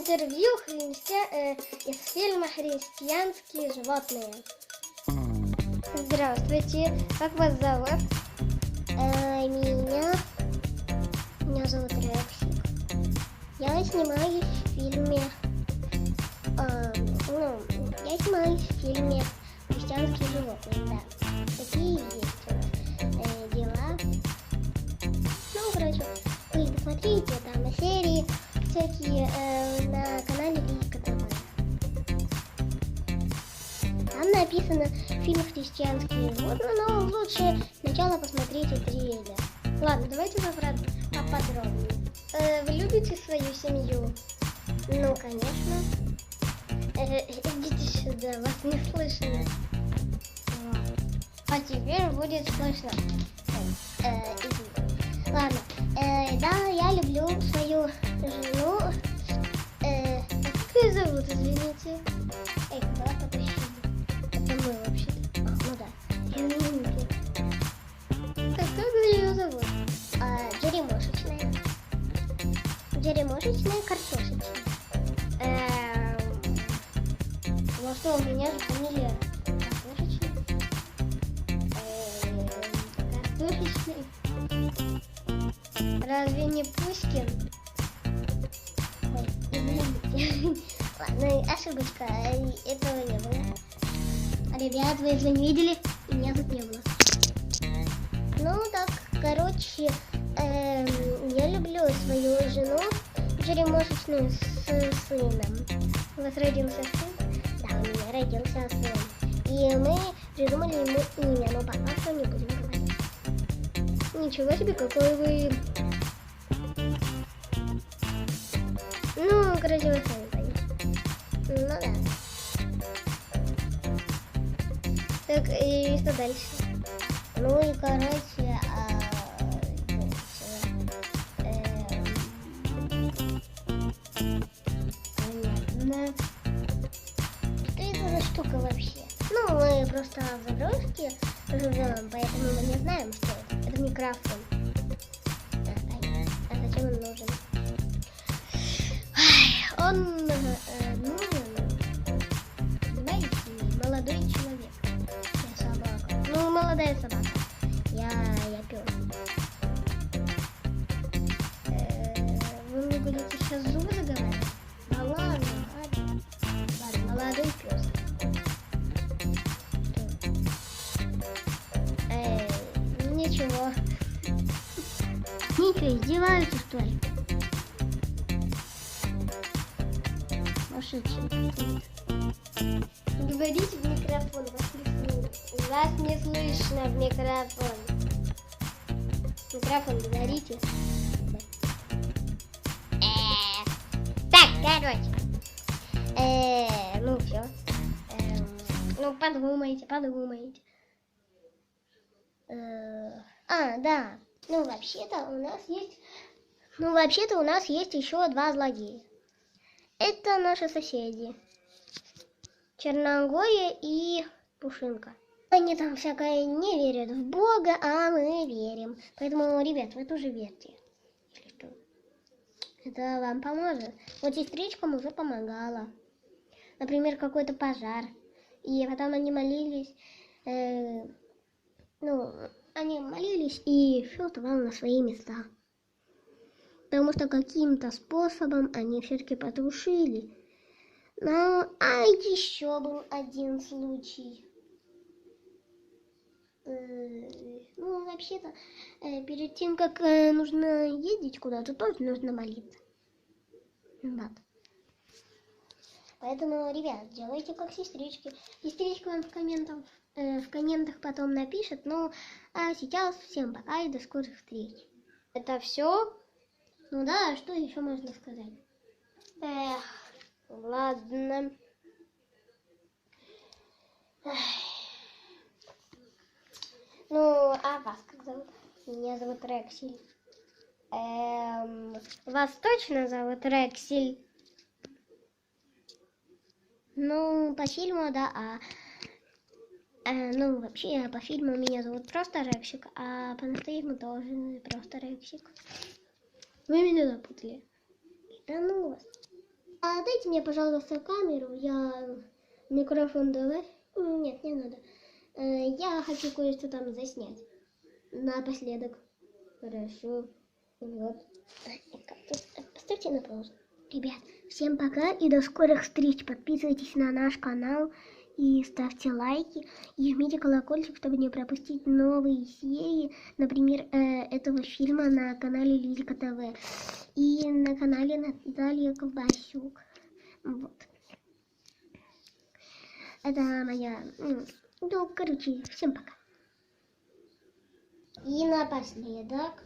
интервью из фильма «Христианские животные». Здравствуйте, как вас зовут? Меня зовут Рексик. Я снимаюсь в фильме. Я снимаюсь в фильме «Христианские животные», да. Такие есть у нас дела. Вы посмотрите там серии всякие на канале Лика ТВ. Там написано фильм «Христианские животные», но лучше сначала посмотрите трейлер. Ладно, давайте поподробнее. Вы любите свою семью? Ну, конечно. Идите сюда, вас не слышно. А теперь будет слышно. Ладно, да, я люблю свою жену. Как ее зовут, извините? Давай потащим. Это мы вообще-то. Ну да, извините. Так, как ее зовут? Джеремошечная. Джеремошечная, картошечная. Ну что, у меня же фамилия картошечная. Картошечный. Разве не Пушкин? Ой, извините. Ладно, ошибочка, этого не было. Ребят, вы это не видели? Меня тут не было. Ну так, короче, я люблю свою жену, Джеремошечную, с сыном. У вас родился сын? Да, у меня родился сын. И мы придумали ему имя, но пока что не будем говорить. Ничего себе, какой вы... Ну, короче, вы сами поняли. Ну да. Так, и что дальше? Ну и, короче, понятно. Что это за штука вообще? Ну, мы просто в заброшке живем, поэтому мы не знаем, что это. Это микрофон. А зачем он нужен? Он нужен, понимаете, молодой человек. Я собака. Ну, молодая собака. Я пёс. Вы мне будете сейчас зубы заговаривать? Да ладно. Ладно, молодой пёс. Ничего. Ничего, издеваются, что ли? Говорите в микрофон, вас не слышно в микрофон. Микрофон говорите. Так, короче. Ну все. Ну подумайте. Да. Ну вообще-то у нас есть еще два злодея. Это наши соседи. Черногория и Пушинка. Они там всякое не верят в Бога, а мы верим. Поэтому, ребят, вы тоже верьте. Или что? Это вам поможет. Вот сестричкам уже помогала. Например, какой-то пожар. И потом они молились. Они молились, и все вставало на свои места. Потому что каким-то способом они все-таки потушили. Ну, еще был один случай. Ну, вообще-то, перед тем, как нужно ездить куда-то, тоже нужно молиться. Вот. Поэтому, ребят, делайте как сестрички. Сестричка вам в комментах потом напишет. Ну, а сейчас всем пока и до скорых встреч. Это все? Ну да, что еще можно сказать? Ладно. Ну, а вас как зовут? Меня зовут Рексиль. Вас точно зовут Рексиль? Ну, по фильму, да, ну, вообще, по фильму меня зовут просто Рексик, а по-настоящему тоже просто Рексик. Вы меня запутали. Да ну вас. Дайте мне, пожалуйста, камеру. Я микрофон давай. Нет, не надо. Я хочу кое-что там заснять. Напоследок. Хорошо. Вот. Ставьте на паузу. Ребят, всем пока и до скорых встреч. Подписывайтесь на наш канал и ставьте лайки. И жмите колокольчик, чтобы не пропустить новые серии, например, этого фильма на канале Лизика ТВ. И на канале Наталья Ковбасюк. Вот. Это моя... Ну, короче, всем пока. И напоследок...